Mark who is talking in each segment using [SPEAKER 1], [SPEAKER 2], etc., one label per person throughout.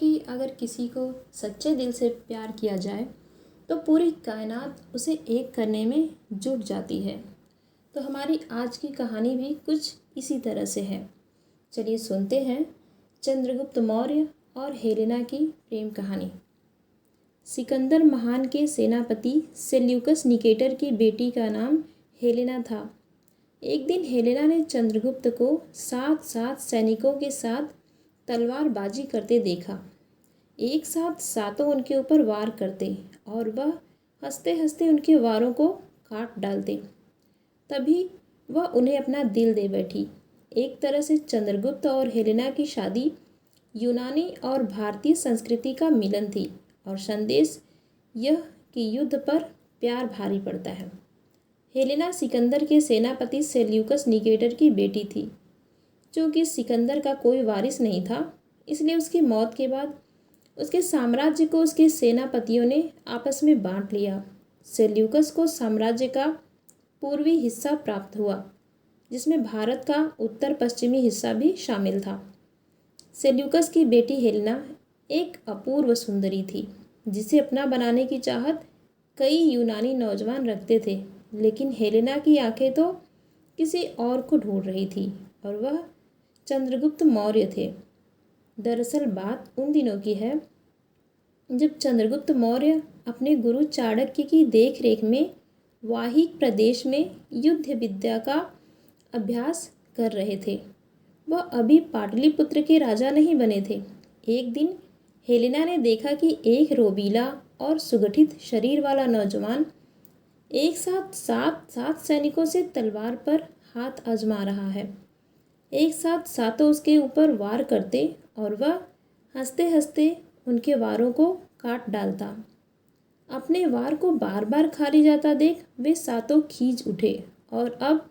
[SPEAKER 1] कि अगर किसी को सच्चे दिल से प्यार किया जाए तो पूरी कायनात उसे एक करने में जुट जाती है। तो हमारी आज की कहानी भी कुछ इसी तरह से है। चलिए सुनते हैं चंद्रगुप्त मौर्य और हेलेना की प्रेम कहानी। सिकंदर महान के सेनापति सेल्यूकस निकेटर की बेटी का नाम हेलेना था। एक दिन हेलेना ने चंद्रगुप्त को साथ साथ सैनिकों के साथ तलवारबाजी करते देखा। एक साथ सातों उनके ऊपर वार करते और वह हंसते हंसते उनके वारों को काट डालते। तभी वह उन्हें अपना दिल दे बैठी। एक तरह से चंद्रगुप्त और हेलेना की शादी यूनानी और भारतीय संस्कृति का मिलन थी और संदेश यह कि युद्ध पर प्यार भारी पड़ता है। हेलेना सिकंदर के सेनापति सेल्यूकस निकेटर की बेटी थी। चूँकि सिकंदर का कोई वारिस नहीं था, इसलिए उसकी मौत के बाद उसके साम्राज्य को उसके सेनापतियों ने आपस में बांट लिया। सेल्यूकस को साम्राज्य का पूर्वी हिस्सा प्राप्त हुआ, जिसमें भारत का उत्तर पश्चिमी हिस्सा भी शामिल था। सेल्यूकस की बेटी हेलेना एक अपूर्व सुंदरी थी, जिसे अपना बनाने की चाहत कई यूनानी नौजवान रखते थे, लेकिन हेलेना की आंखें तो किसी और को ढूंढ रही थी और वह चंद्रगुप्त मौर्य थे। दरअसल बात उन दिनों की है जब चंद्रगुप्त मौर्य अपने गुरु चाणक्य की देखरेख में वाहिक प्रदेश में युद्ध विद्या का अभ्यास कर रहे थे। वह अभी पाटलिपुत्र के राजा नहीं बने थे। एक दिन हेलेना ने देखा कि एक रोबीला और सुगठित शरीर वाला नौजवान एक साथ सात सैनिकों से तलवार पर हाथ आजमा रहा है। एक साथ सातों उसके ऊपर वार करते और वह हंसते हंसते उनके वारों को काट डालता। अपने वार को बार बार खाली जाता देख वे सातों खींच उठे और अब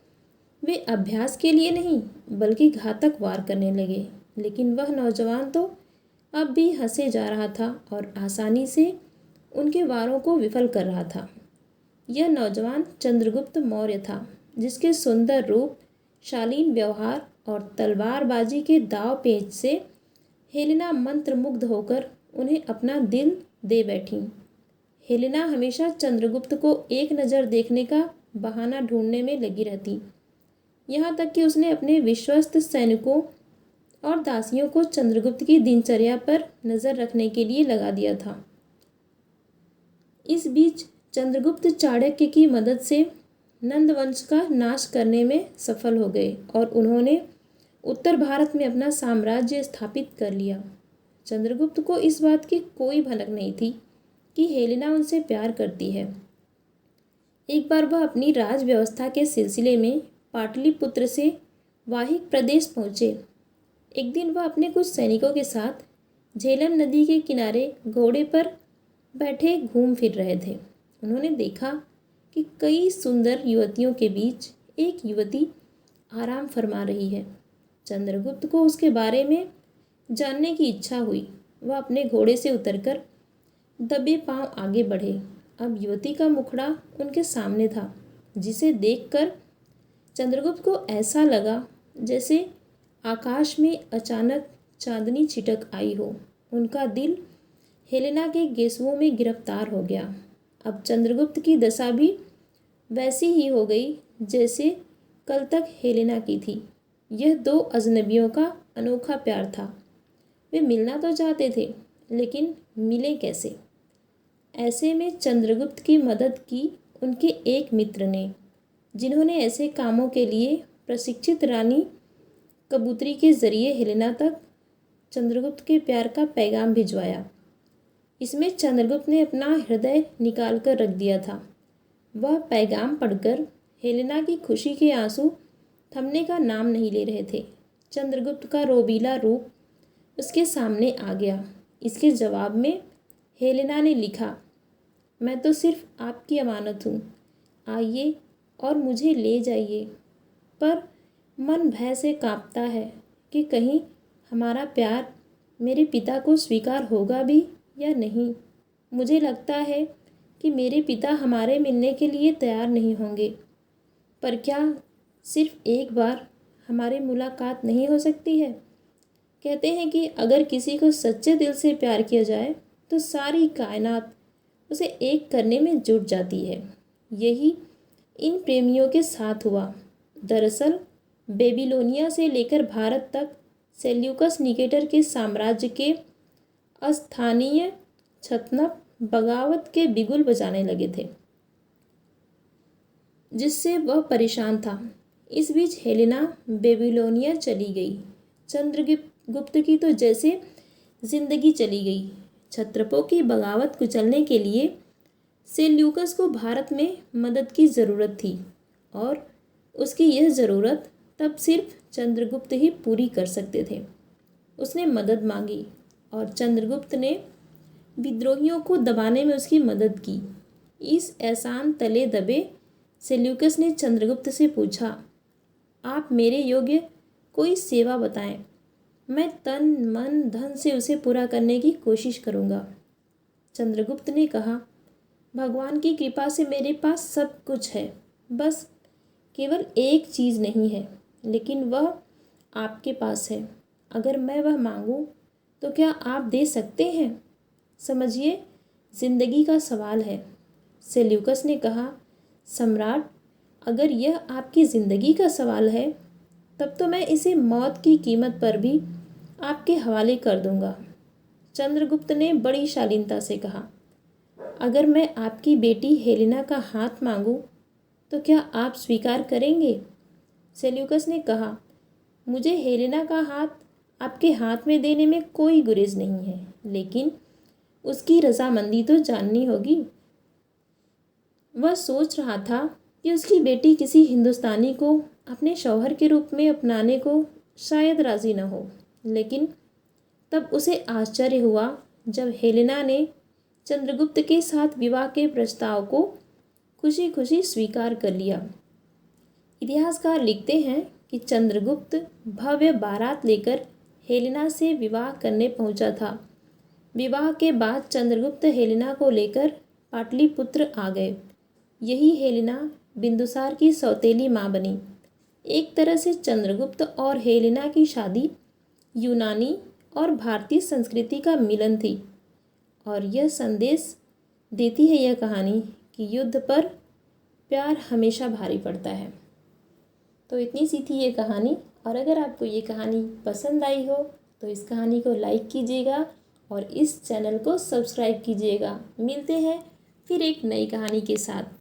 [SPEAKER 1] वे अभ्यास के लिए नहीं बल्कि घातक वार करने लगे। लेकिन वह नौजवान तो अब भी हंसे जा रहा था और आसानी से उनके वारों को विफल कर रहा था। यह नौजवान चंद्रगुप्त मौर्य था, जिसके सुंदर रूप, शालीन व्यवहार और तलवारबाजी के दाव पेच से हेलेना मंत्रमुग्ध होकर उन्हें अपना दिल दे बैठी। हेलेना हमेशा चंद्रगुप्त को एक नज़र देखने का बहाना ढूंढने में लगी रहती, यहाँ तक कि उसने अपने विश्वस्त सैनिकों और दासियों को चंद्रगुप्त की दिनचर्या पर नज़र रखने के लिए लगा दिया था। इस बीच चंद्रगुप्त चाणक्य की मदद से नंद वंश का नाश करने में सफल हो गए और उन्होंने उत्तर भारत में अपना साम्राज्य स्थापित कर लिया। चंद्रगुप्त को इस बात की कोई भनक नहीं थी कि हेलेना उनसे प्यार करती है। एक बार वह अपनी राज व्यवस्था के सिलसिले में पाटलिपुत्र से वाहिक प्रदेश पहुँचे। एक दिन वह अपने कुछ सैनिकों के साथ झेलम नदी के किनारे घोड़े पर बैठे घूम फिर रहे थे। उन्होंने देखा कि कई सुंदर युवतियों के बीच एक युवती आराम फरमा रही है। चंद्रगुप्त को उसके बारे में जानने की इच्छा हुई। वह अपने घोड़े से उतरकर दबे पांव आगे बढ़े। अब युवती का मुखड़ा उनके सामने था, जिसे देखकर चंद्रगुप्त को ऐसा लगा जैसे आकाश में अचानक चांदनी छिटक आई हो। उनका दिल हेलेना के गेसुओं में गिरफ्तार हो गया। अब चंद्रगुप्त की दशा भी वैसी ही हो गई जैसे कल तक हेलेना की थी। यह दो अजनबियों का अनोखा प्यार था। वे मिलना तो चाहते थे, लेकिन मिले कैसे? ऐसे में चंद्रगुप्त की मदद की उनके एक मित्र ने, जिन्होंने ऐसे कामों के लिए प्रशिक्षित रानी कबूतरी के जरिए हेलेना तक चंद्रगुप्त के प्यार का पैगाम भिजवाया। इसमें चंद्रगुप्त ने अपना हृदय निकाल कर रख दिया था। वह पैगाम पढ़कर हेलेना की खुशी के आंसू थमने का नाम नहीं ले रहे थे। चंद्रगुप्त का रोबीला रूप उसके सामने आ गया। इसके जवाब में हेलेना ने लिखा, मैं तो सिर्फ आपकी अमानत हूँ, आइए और मुझे ले जाइए। पर मन भय से कांपता है कि कहीं हमारा प्यार मेरे पिता को स्वीकार होगा भी या नहीं। मुझे लगता है कि मेरे पिता हमारे मिलने के लिए तैयार नहीं होंगे। पर क्या सिर्फ एक बार हमारी मुलाकात नहीं हो सकती है? कहते हैं कि अगर किसी को सच्चे दिल से प्यार किया जाए तो सारी कायनात उसे एक करने में जुट जाती है। यही इन प्रेमियों के साथ हुआ। दरअसल बेबीलोनिया से लेकर भारत तक सेल्यूकस निकेटर के साम्राज्य के स्थानीय छतनप बगावत के बिगुल बजाने लगे थे, जिससे वह परेशान था। इस बीच हेलेना बेबीलोनिया चली गई। चंद्रगुप्त की तो जैसे जिंदगी चली गई। क्षत्रपों की बगावत कुचलने के लिए सेल्यूकस को भारत में मदद की ज़रूरत थी और उसकी यह ज़रूरत तब सिर्फ चंद्रगुप्त ही पूरी कर सकते थे। उसने मदद मांगी और चंद्रगुप्त ने विद्रोहियों को दबाने में उसकी मदद की। इस एहसान तले दबे सेल्यूकस ने चंद्रगुप्त से पूछा, आप मेरे योग्य कोई सेवा बताएं, मैं तन मन धन से उसे पूरा करने की कोशिश करूँगा। चंद्रगुप्त ने कहा, भगवान की कृपा से मेरे पास सब कुछ है, बस केवल एक चीज़ नहीं है, लेकिन वह आपके पास है। अगर मैं वह मांगूं तो क्या आप दे सकते हैं? समझिए, जिंदगी का सवाल है। सेल्यूकस ने कहा, सम्राट, अगर यह आपकी ज़िंदगी का सवाल है तब तो मैं इसे मौत की कीमत पर भी आपके हवाले कर दूंगा। चंद्रगुप्त ने बड़ी शालीनता से कहा, अगर मैं आपकी बेटी हेलेना का हाथ मांगूं तो क्या आप स्वीकार करेंगे? सेल्यूकस ने कहा, मुझे हेलेना का हाथ आपके हाथ में देने में कोई गुरेज नहीं है, लेकिन उसकी रजामंदी तो जाननी होगी। वह सोच रहा था कि उसकी बेटी किसी हिंदुस्तानी को अपने शौहर के रूप में अपनाने को शायद राज़ी न हो, लेकिन तब उसे आश्चर्य हुआ जब हेलेना ने चंद्रगुप्त के साथ विवाह के प्रस्ताव को खुशी खुशी स्वीकार कर लिया। इतिहासकार लिखते हैं कि चंद्रगुप्त भव्य बारात लेकर हेलेना से विवाह करने पहुंचा था। विवाह के बाद चंद्रगुप्त हेलेना को लेकर पाटलिपुत्र आ गए। यही हेलेना बिंदुसार की सौतेली माँ बनी। एक तरह से चंद्रगुप्त और हेलेना की शादी यूनानी और भारतीय संस्कृति का मिलन थी और यह संदेश देती है यह कहानी कि युद्ध पर प्यार हमेशा भारी पड़ता है। तो इतनी सी थी ये कहानी, और अगर आपको ये कहानी पसंद आई हो तो इस कहानी को लाइक कीजिएगा और इस चैनल को सब्सक्राइब कीजिएगा। मिलते हैं फिर एक नई कहानी के साथ।